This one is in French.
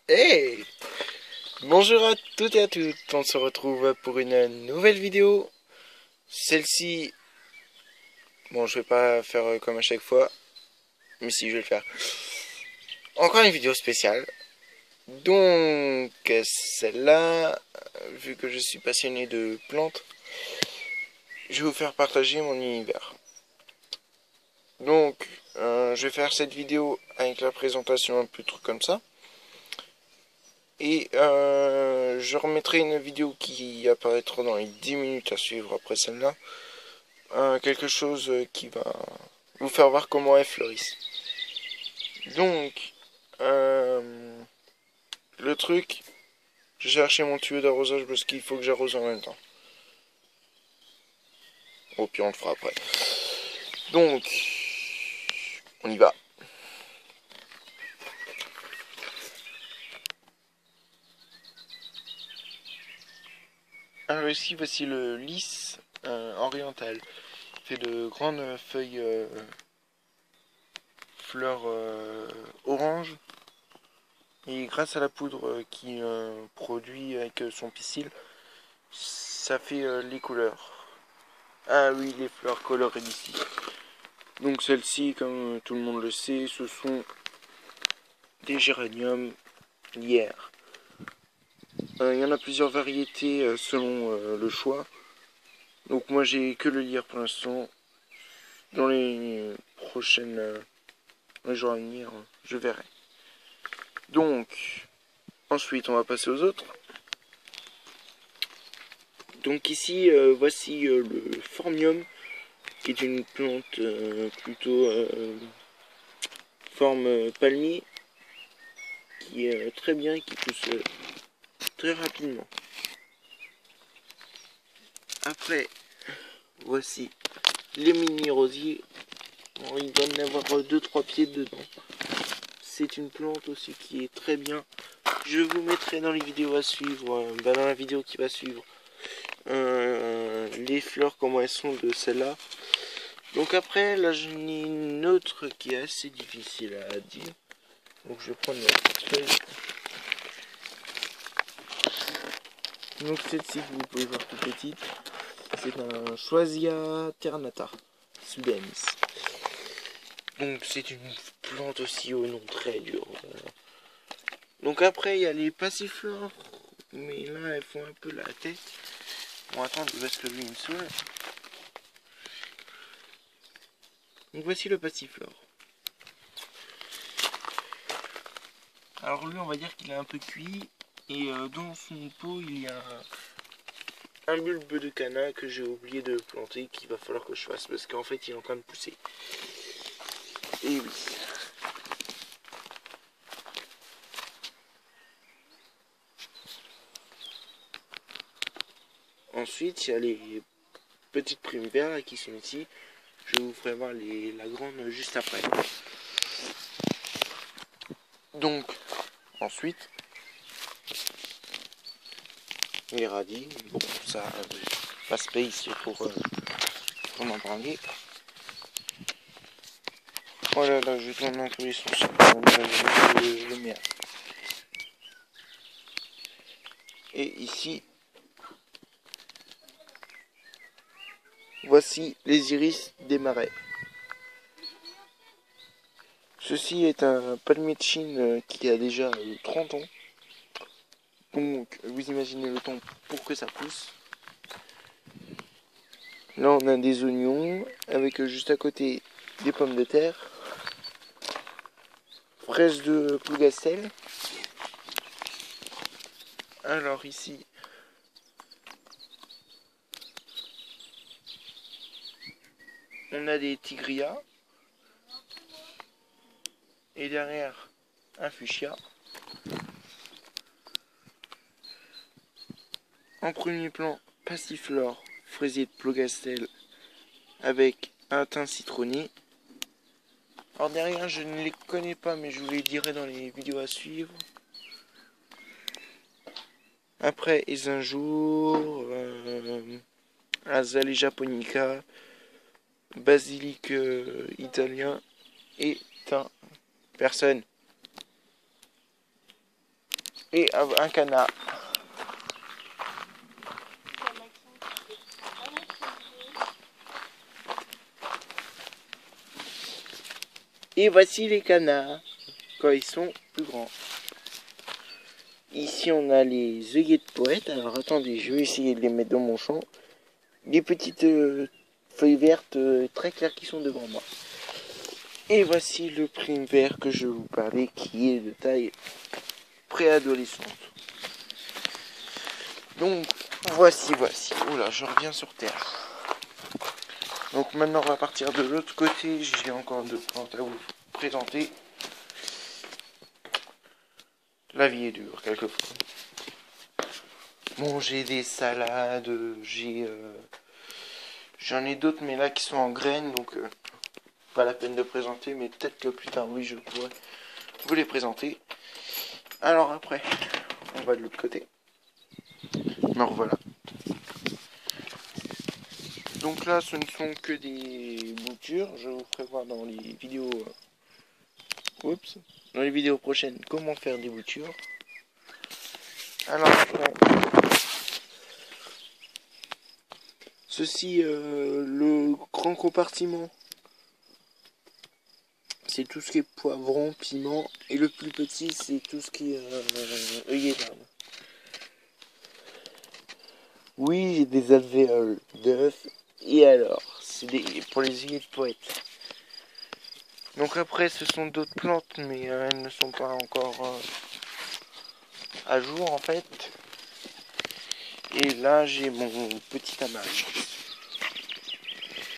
Hey! Bonjour à toutes et à toutes, on se retrouve pour une nouvelle vidéo. Celle-ci, bon je vais pas faire comme à chaque fois, mais si je vais le faire. Encore une vidéo spéciale. Donc celle-là, vu que je suis passionné de plantes, je vais vous faire partager mon univers. Donc je vais faire cette vidéo avec la présentation un peu truc comme ça. Et je remettrai une vidéo qui apparaîtra dans les 10 minutes à suivre après celle-là. Quelque chose qui va vous faire voir comment elles fleurissent. Donc, le truc, j'ai cherché mon tuyau d'arrosage parce qu'il faut que j'arrose en même temps. Au pire, on le fera après. Donc, on y va. Alors ici, voici le lys oriental. Il fait de grandes feuilles fleurs orange. Et grâce à la poudre qu'il produit avec son pistil, ça fait les couleurs. Ah oui, les fleurs colorées d'ici. Donc celles-ci, comme tout le monde le sait, ce sont des géraniums lierre. Il y en a plusieurs variétés selon le choix. Donc moi j'ai que le lierre pour l'instant. Dans les prochaines les jours à venir, je verrai. Donc ensuite on va passer aux autres. Donc ici voici le phormium, qui est une plante plutôt forme palmier, qui est très bien, qui pousse très rapidement. Après, voici les mini rosiers. Bon, il doit y en avoir 2-3 pieds dedans. C'est une plante aussi qui est très bien. Je vous mettrai dans les vidéos à suivre, dans la vidéo qui va suivre, les fleurs, comment elles sont de celle-là. Donc après, là j'en ai une autre qui est assez difficile à dire. Donc je vais prendre ma petite feuille. Donc celle-ci que vous pouvez voir toute petite, c'est un Schwazia ternata sudens. Donc c'est une plante aussi au nom très dur. Donc après il y a les passiflores, mais là elles font un peu la tête. Bon attends, parce que lui il me saoule. Donc voici le passiflore. Alors lui on va dire qu'il est un peu cuit, et dans son pot il y a un bulbe de canna que j'ai oublié de planter, qu'il va falloir que je fasse parce qu'en fait il est en train de pousser. Et oui. Ensuite il y a les petites primevères qui sont ici. Je vous ferai voir la grande juste après. Donc ensuite les radis. Bon ça pas space pour en parler. Oh là là, je tourne dans tous les sens. Le merde. Et ici, voici les iris des marais. Ceci est un palmier de Chine qui a déjà 30 ans. Donc, vous imaginez le temps pour que ça pousse. Là, on a des oignons avec juste à côté des pommes de terre, fraises de Plougastel. Alors ici, on a des tigrias. Et derrière, un fuchsia. En premier plan, passiflore, fraisier de Plougastel avec un teint citronné. Alors derrière, je ne les connais pas, mais je vous les dirai dans les vidéos à suivre. Après, Ézinjour, Azalea japonica, basilic italien et thym. Personne. Et un canard. Et voici les canards quand ils sont plus grands. Ici on a les œillets de poète. Alors attendez, je vais essayer de les mettre dans mon champ. Les petites feuilles vertes très claires qui sont devant moi. Et voici le prime vert que je vous parlais qui est de taille préadolescente. Donc voici. Oula, je reviens sur terre. Donc maintenant on va partir de l'autre côté. J'ai encore deux plantes à vous présenter. La vie est dure quelquefois. Bon, j'ai des salades, j'en ai d'autres mais là qui sont en graines, donc pas la peine de présenter, mais peut-être que plus tard oui je pourrais vous les présenter. Alors après, on va de l'autre côté. Me revoilà. Donc là ce ne sont que des boutures, je vous ferai voir dans les vidéos dans les vidéos prochaines comment faire des boutures. Alors après, ceci le grand compartiment, c'est tout ce qui est poivron, piment, et le plus petit c'est tout ce qui est œillet d'Inde. Oui, j'ai des alvéoles d'œufs, et alors, c'est pour les œillets de poète. Donc après, ce sont d'autres plantes, mais elles ne sont pas encore à jour en fait. Et là, j'ai mon petit amas.